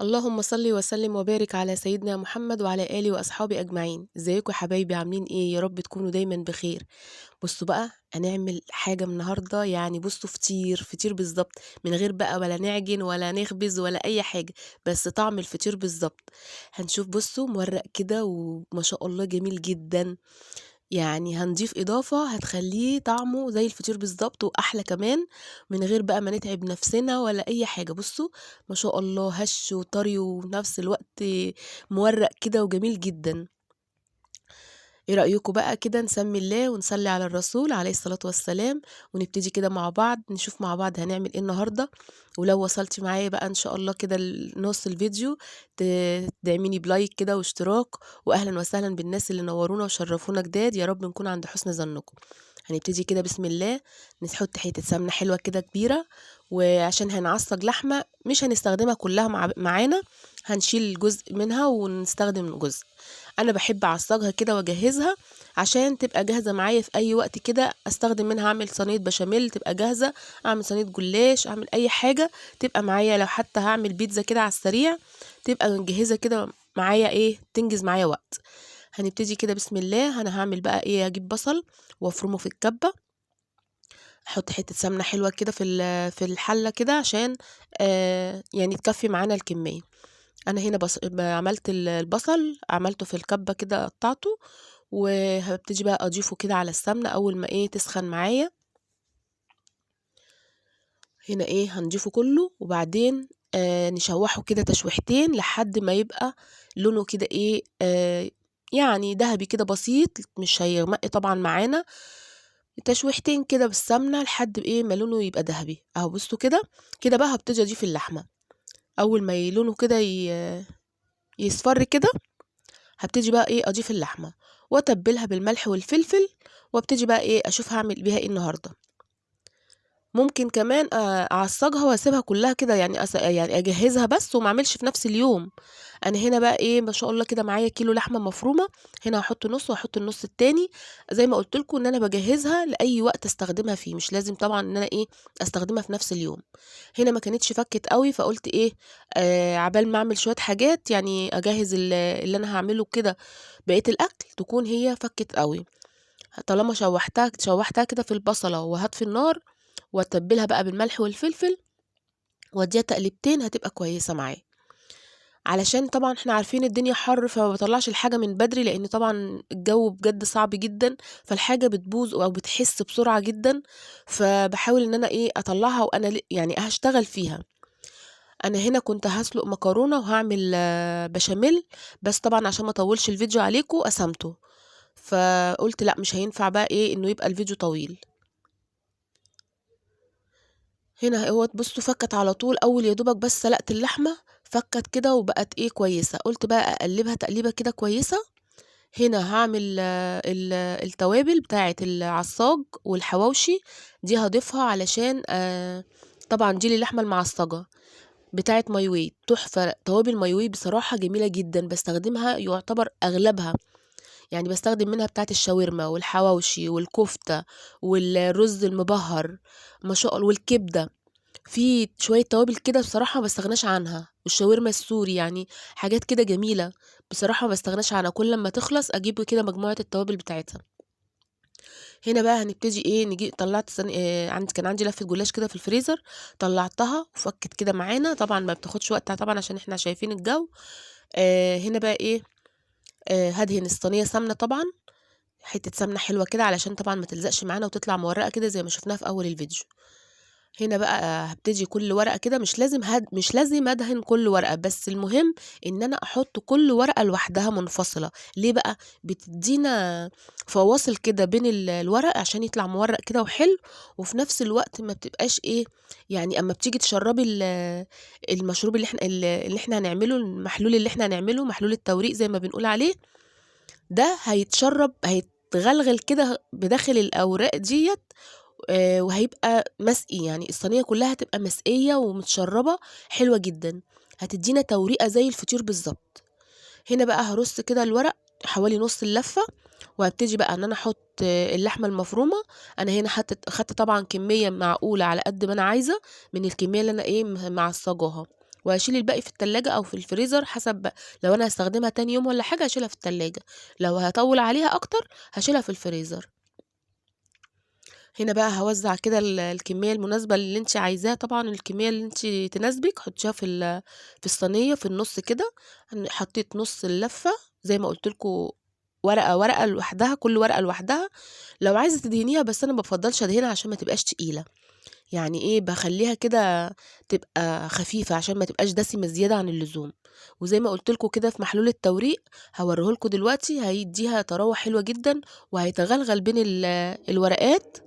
اللهم صل وسلم وبارك على سيدنا محمد وعلى آله وأصحابه أجمعين. ازيكم يا حبايبي؟ عاملين ايه؟ يا رب تكونوا دايما بخير. بصوا بقى، هنعمل حاجة النهاردة، يعني بصوا فطير فطير بالظبط، من غير بقى ولا نعجن ولا نخبز ولا أي حاجة، بس طعم الفطير بالظبط. هنشوف، بصوا مورق كده وما شاء الله جميل جدا. يعني هنضيف إضافة هتخليه طعمه زي الفطير بالضبط وأحلى كمان، من غير بقى ما نتعب نفسنا ولا أي حاجة. بُصّوا ما شاء الله هش وطري وفي نفس الوقت مورّق كده وجميل جدًا. إيه رأيكم بقى كده نسمّي الله ونصلّي على الرسول عليه الصلاة والسلام، ونبتدي كده مع بعض نشوف مع بعض هنعمل إيه النهارده. ولو وصلتِ معايا بقى إن شاء الله كده لنُص الفيديو ت تدعميني بلايك كده واشتراك، وأهلًا وسهلًا بالناس اللي نوّرونا وشرّفونا جداد، يا رب نكون عند حُسن ظنكم. هنبتدي كده بسم الله، نحط حتّة سمنة حلوة كده كبيرة، وعشان هنعصّج لحمة مش هنستخدمها كلّها معانا، هنشيل جزء منها ونستخدم جزء. أنا باحب أعصّجها كده وأجهّزها عشان تبقى جاهزة معايا في أي وقت كده أستخدم منها، أعمل صينية بشاميل تبقى جاهزة، أعمل صينية جلاش، أعمل أي حاجة تبقى معايا، لو حتى هاعمل بيتزا كده على السريع تبقى مجهّزة كده معايا إيه، تنجز معايا وقت. هنبتدي كده بسم الله، أنا هاعمل بقى إيه، هاجيب بصل وأفرمه في الكبة، أحط حتّة سمنة حلوة كده في الحلة كده عشان يعني تكفّي معانا الكمية. أنا هنا عملت البصل عملته في الكبة كده قطّعته، وهابتدي بقى أضيفه كده على السمنة أول ما إيه تسخن معايا. هنا إيه هنضيفه كلّه، وبعدين نشوّحه كده تشويحتين لحد ما يبقى لونه كده إيه، يعني دهبي كده بسيط، مش هيغمق طبعًا معانا، تشويحتين كده بالسمنة لحد إيه ما لونه يبقى دهبي. أهو بصوا كده، كده بقى هابتدي أضيف اللحمة، أول ما لونه كده يصفر كده هابتدي بقى إيه أضيف اللحمة، وأتبّلها بالملح والفلفل، وابتدي بقى إيه أشوف هاعمل بيها إيه النهارده. ممكن كمان أعصّجها واسيبها كلّها كده، يعني يعني أجهّزها بس وما اعملش في نفس اليوم. أنا هنا بقى إيه ما شاء الله كده معايا كيلو لحمة مفرومة، هنا هاحط نُص وهاحط النُص التاني، زي ما قُلت لكم إن أنا باجهّزها لأي وقت أستخدمها فيه، مش لازم طبعًا إن أنا إيه أستخدمها في نفس اليوم. هنا ما كانتش فكِّت أوي فقُلت إيه، عقبال ما أعمل شوية حاجات يعني أجهّز اللي أنا هاعمله كده بقية الأكل تكون هي فكِّت أوي. طالما شوّحتها كده في البصلة وهاطفي النار واتبّلها بقى بالملح والفلفل وادّيها تقليبتين هتبقى كويسة معايا. علشان طبعًا إحنا عارفين الدنيا حَر، فما باطلّعش الحاجة من بدري، لإن طبعًا الجو بجد صعب جدًا، فالحاجة بتبوظ أو بتحِس بسرعة جدًا، فباحاول إن أنا إيه، أطلّعها وأنا يعني هاشتغل فيها. أنا هنا كنت هاسلُق مكرونة وهاعمل بشاميل، بس طبعًا عشان ما أطوّلش الفيديو عليكم قسمته، فقُلت لأ، مش هينفع بقى إيه، إنه يبقى الفيديو طويل. هنا أهوّة بُصّوا فكَّت على طول، أول يا دوبك بس سلقت اللحمة فكَّت كده وبقت إيه كويسة، قُلت بقى أقلّبها تقليبة كده كويسة. هنا هاعمل التوابل بتاعة العصّاج والحواوشي، دي هاضيفها علشان طبعًا دي للحمة المعصّجة بتاعة my way تحفة، توابل my way بصراحة جميلة جدًا، باستخدمها يُعتبر أغلبها، يعني باستخدم منها بتاعة الشاورما والحواوشي والكفتة والرز المبهّر ما شاء والكبدة. في شوية توابل كده بصراحة ما باستغناش عنها، والشاورما السوري، يعني حاجات كده جميلة، بصراحة ما باستغناش عنها، كل أمّا تخلص أجيب كده مجموعة التوابل بتاعتها. هنا بقى هنبتدي إيه، طلّعت كان عندي لفة جلاش كده في الفريزر، طلّعتها وفكِّت كده معانا، طبعًا ما بتاخدش وقت طبعًا عشان إحنا شايفين الجو. هنا بقى إيه، هادهن الصينية سمنة طبعًا، حتّة سمنة حلوة كده علشان طبعًا ما تلزقش معانا وتطلع مورقة كده زي ما شُفناها في أول الفيديو. هنا بقى هابتدي كل ورقة كده، مش لازم أدهن كل ورقة، بس المهم إن أنا أحط كل ورقة لوحدها منفصلة. ليه بقى؟ بتدّينا فواصل كده بين الورق عشان يطلع مورق كده وحلو، وفي نفس الوقت ما بتبقاش إيه، يعني أمّا بتيجي تشرّبي المشروب اللي إحنا هنعمله، المحلول اللي إحنا هنعمله، محلول التوريق زي ما بنقول عليه، ده هيتغلغل كده بداخل الأوراق ديّة، وهيبقى مسقي، يعني الصينية كلّها هتبقى مسقية ومتشرّبة حلوة جدًا، هتدّينا توريقة زي الفطير بالضبط. هنا بقى هارُص كده الورق حوالي نُص اللفة، وهابتدي بقى إن أنا أحُط اللحمة المفرومة. أنا هنا خدت طبعًا كمية معقولة على قد ما أنا عايزة من الكمية اللي أنا إيه معصّجاها، وهاشيل الباقي في التلاجة أو في الفريزر حسب، لو أنا هاستخدمها تاني يوم والّا حاجة هاشيلها في التلاجة، لو هاطوّل عليها أكتر هاشيلها في الفريزر. هنا بقى هاوزّع كده الكمية المناسبة اللي أنتِ عايزاها، طبعًا الكمية اللي أنتِ تناسبِك حطّيها في الصينية في النُص كده، حطيت نُص اللفة زي ما قُلت لكم، ورقة لوحدها، كل ورقة لوحدها. لو عايزة تدهنيها بس أنا ما بافضّلش أدهنها عشان ما تبقاش تقيلة، يعني إيه باخلّيها كده تبقى خفيفة عشان ما تبقاش دسمة زيادة عن اللزوم. وزي ما قُلت لكم كده في محلول التوريق هاورّيه لكم دلوقتي، هيدّيها طراوة حلوة جدًا وهيتغلغل بين الورقات.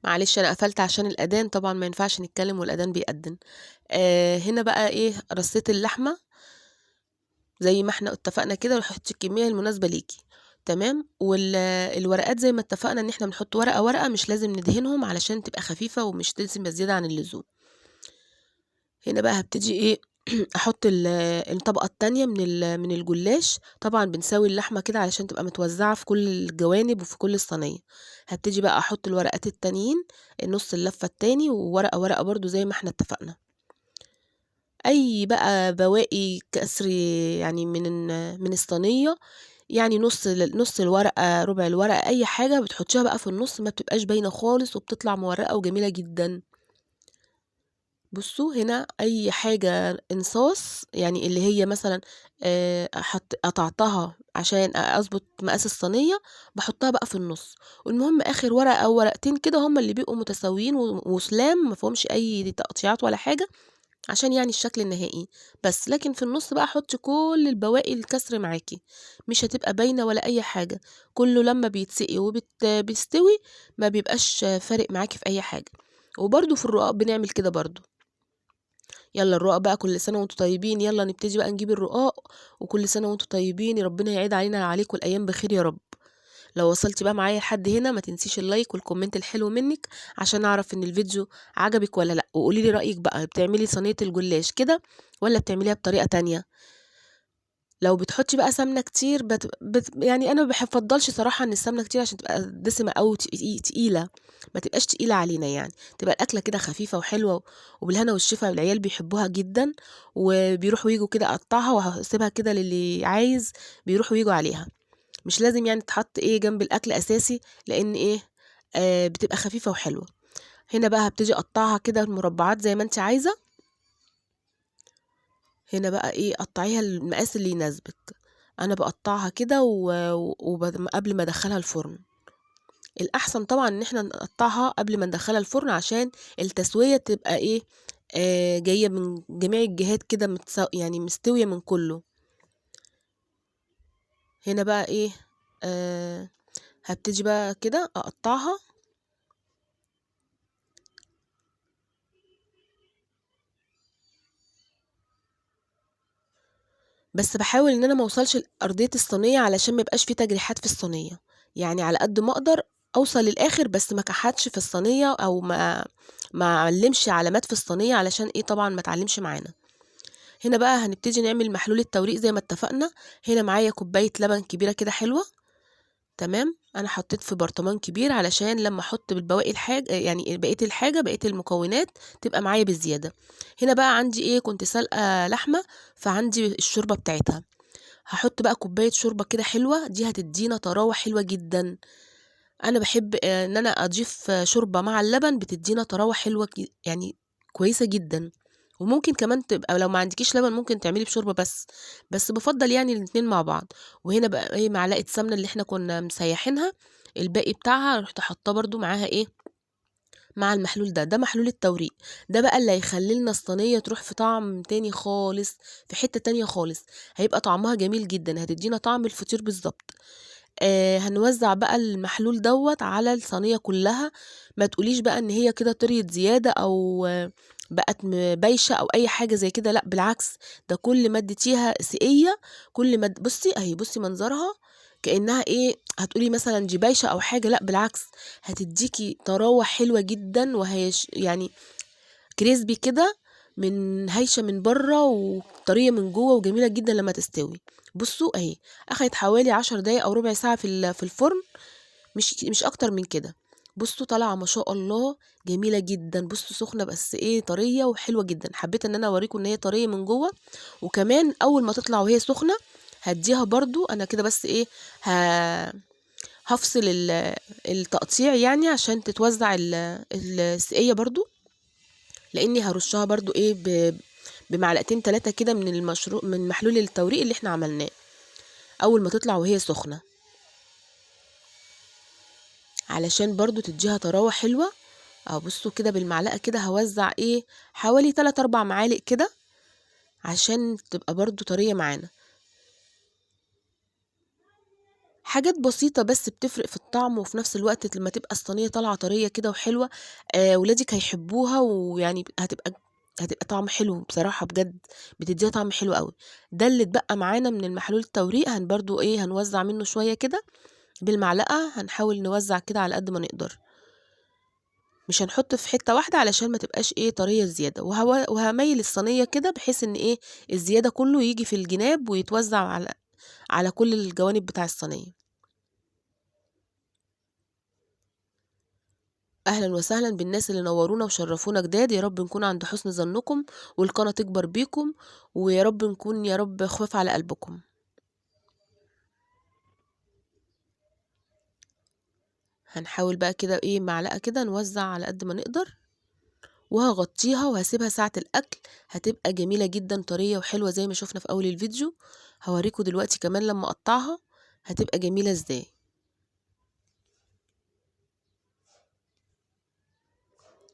معلش أنا قفلت عشان الأذان، طبعًا ما ينفعش نتكلم والأذان بيأذن. هنا بقى إيه، رصيت اللحمة زي ما إحنا اتفقنا كده وحطي الكمية المناسبة ليكِ، تمام. الورقات زي ما اتفقنا إن إحنا بنحط ورقة، ورقة، مش لازم ندهنهم علشان تبقى خفيفة ومش دسمة زيادة عن اللزوم. هنا بقى هابتدي إيه أحط الطبقة التانية من الجلاش، طبعًا بنساوي اللحمة كده علشان تبقى متوزعة في كل الجوانب وفي كل الصينية. هابتدي بقى أحط الورقات التانيين، نُص اللفة التاني، وورقة، ورقة برضه زي ما إحنا اتفقنا. أي بقى بواقي كسر يعني من الصينية، يعني نُص الورقة، ربع الورقة، أي حاجة بتحطيها بقى في النُص ما بتبقاش باينة خالص وبتطلع مورقة وجميلة جدًا. بُصّوا هنا أي حاجة انصاص، يعني اللي هي مثلًا قطعتها عشان أضبط مقاس الصينية، باحطها بقى في النُص، والمهم آخر ورقة أو ورقتين كده هُم اللي بيبقوا متساويين وسلام ما فيهمش أي تقطيعات ولا حاجة، عشان يعني الشكل النهائي بس. لكن في النُص بقى حُطّي كل البواقي الكسر معاكِ، مش هتبقى باينة ولا أي حاجة، كُلّه لمّا بيتسقي بيستوي ما بيبقاش فارق معاكِ في أي حاجة. وبرضه في الرقاق بنعمل كده برضه. يالّا الرقاق بقى كل سنة وأنتم طيبين، يالّا نبتدي بقى نجيب الرقاق، وكل سنة وأنتم طيبين، ربنا يعيد علينا وعليكم الأيام بخير يا رب. لو وصلتِ بقى معايا لحد هنا ما تنسيش اللايك والكومنت الحلو منِّك عشان أعرف إن الفيديو عجبِك والّا لأ، وقولي لي رأيِك بقى، بتعملي صينية الجلاش كده والّا بتعمليها بطريقة تانية؟ لو بتحطّي بقى سمنة كتير يعني أنا ما بافضّلش صراحة إن السمنة كتير عشان تبقى دسمة أوي تقيلة، ما تبقاش تقيلة علينا يعني، تبقى الأكلة كده خفيفة وحلوة وبالهنا والشفا، والعيال بيحبوها جدًا وبيروحوا وييجوا كده. أقطّعها وهاسيبها كده للي عايز بيروحوا وييجوا عليها، مش لازم يعني تتحط إيه جنب الأكل أساسي، لإن إيه بتبقى خفيفة وحلوة. هنا بقى هابتدي أقطّعها كده مربعات زي ما أنتِ عايزة. هنا بقى إيه قطّعيها المقاس اللي يناسبِك. أنا باقطّعها كده قبل ما أدخّلها الفرن. الأحسن طبعًا إن إحنا نقطّعها قبل ما ندخّلها الفرن عشان التسوية تبقى إيه، جاية من جميع الجهات كده يعني مستوية من كُلّه. هنا بقى إيه، آآ هابتدي بقى كده أقطّعها، بس باحاول إن أنا ما اوصلش لأرضية الصينية علشان ما يبقاش في تجريحات في الصينية، يعني على قد ما أقدر أوصل للآخر بس ما اكحّتش في الصينية أو ما اعلّمش علامات في الصينية علشان إيه طبعًا ما تعلّمش معانا. هنا بقى هنبتدي نعمل محلول التوريق زي ما اتفقنا. هنا معايا كوباية لبن كبيرة كده حلوة، تمام. أنا حطيت في برطمان كبير علشان لمّا أحط بالبواقي يعني بقية الحاجة، بقية المكونات تبقى معايا بزيادة. هنا بقى عندي إيه، كنت سالقة لحمة، فعندي الشوربة بتاعتها. هاحط بقى كوباية شوربة كده حلوة، دي هتدّينا طراوة حلوة جدًا. أنا باحب إن أنا أضيف شوربة مع اللبن، بتدّينا طراوة حلوة يعني كويسة جدًا. وممكن كمان تبقى لو ما عندكيش لبن ممكن تعملي بشوربة بس بافضّل يعني الاتنين مع بعض. وهنا بقى إيه معلقة سمنة اللي إحنا كنا مسيّحينها، الباقي بتاعها رُحت حاطاه برضه معاها إيه، مع المحلول ده محلول التوريق. ده بقى اللي هيخلّي لنا الصينية تروح في طعم تاني خالص، في حتّة تانية خالص، هيبقى طعمها جميل جدًا، هتدّينا طعم الفطير بالضبط. هنوزّع بقى المحلول على الصينية كلّها، ما تقوليش بقى إن هي كده طريت زيادة أو بقت بايشة أو أي حاجة زي كده، لأ بالعكس، ده كل ما اديتيها سِقية، كل ما بُصّي أهي، بُصّي منظرها كإنها إيه، هتقولي مثلًا دي بايشة أو حاجة، لأ بالعكس، هتدّيكِ طراوة حلوة جدًا يعني crispy كده، هايشة من برّه وطرية من جوّه وجميلة جدًا لمّا تستوي. بُصّوا أهي، أخدت حوالي 10 دقايق أو ربع ساعة في الفرن، مش أكتر من كده. بصوا طالعة ما شاء الله جميلة جدا. بصوا سخنة بس ايه طرية وحلوة جدا. حبيت ان انا اوريكم ان هي طرية من جوه. وكمان اول ما تطلع وهي سخنة هديها برضو انا كده بس ايه هفصل التقطيع يعني عشان تتوزع السقية برضو، لاني هرشها برضو ايه بمعلقتين 3 كده من من محلول التوريق اللي احنا عملناه اول ما تطلع وهي سخنة، علشان برضو تديها طراوة حلوة. اهو بصوا كده بالمعلقة كده هوزع ايه حوالي 3 4 معالق كده عشان تبقى برضو طرية معانا. حاجات بسيطة بس بتفرق في الطعم، وفي نفس الوقت لما تبقى الصينية طالعة طرية كده وحلوة ولادك هيحبوها، ويعني هتبقى طعم حلو بصراحة بجد، بتديها طعم حلو قوي. ده اللي اتبقى معانا من المحلول التوريق برضو ايه هنوزع منه شوية كده بالمعلقة، هنحاول نوزع كده على قد ما نقدر، مش هنحط في حتة واحدة علشان ما تبقاش ايه طرية زيادة. وهميل الصينية كده بحيث ان ايه الزيادة كله يجي في الجناب ويتوزع على كل الجوانب بتاع الصينية. اهلا وسهلا بالناس اللي نورونا وشرفونا جداد، يا رب نكون عند حسن ظنكم والقناة تكبر بيكم، ويا رب نكون يا رب خفاف على قلبكم. هنحاول بقى كده ايه معلقة كده نوزع على قد ما نقدر، وهغطيها وهسيبها ساعة الأكل هتبقى جميلة جدا طرية وحلوة زي ما شفنا في أول الفيديو. هوريكم دلوقتي كمان لما أقطعها هتبقى جميلة ازاي.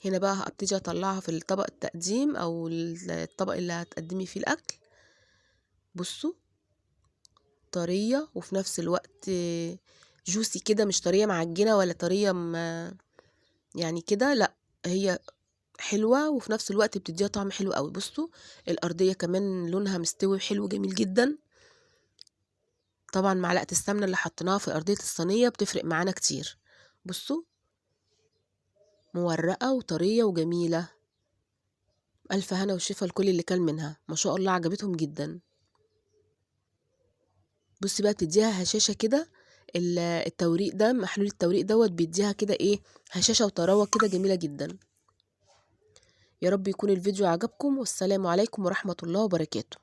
هنا بقى هبتدي أطلعها في الطبق التقديم أو الطبق اللي هتقدمي فيه الأكل. بصوا طرية وفي نفس الوقت جوسي كده، مش طرية معجنة ولا طرية يعني كده، لا هي حلوة وفي نفس الوقت بتديها طعم حلو قوي. بصوا الأرضية كمان لونها مستوي حلو جميل جدا. طبعا معلقة السمنة اللي حطيناها في أرضية الصينية بتفرق معانا كتير. بصوا مورقة وطرية وجميلة. ألف هنا وشفا لكل اللي كل منها، ما شاء الله عجبتهم جدا. بصي بقى بتديها هشاشة كده، التوريق ده محلول التوريق دوت بيديها كده ايه هشاشة وطراوة كده جميلة جدا. يا رب يكون الفيديو عجبكم، والسلام عليكم ورحمة الله وبركاته.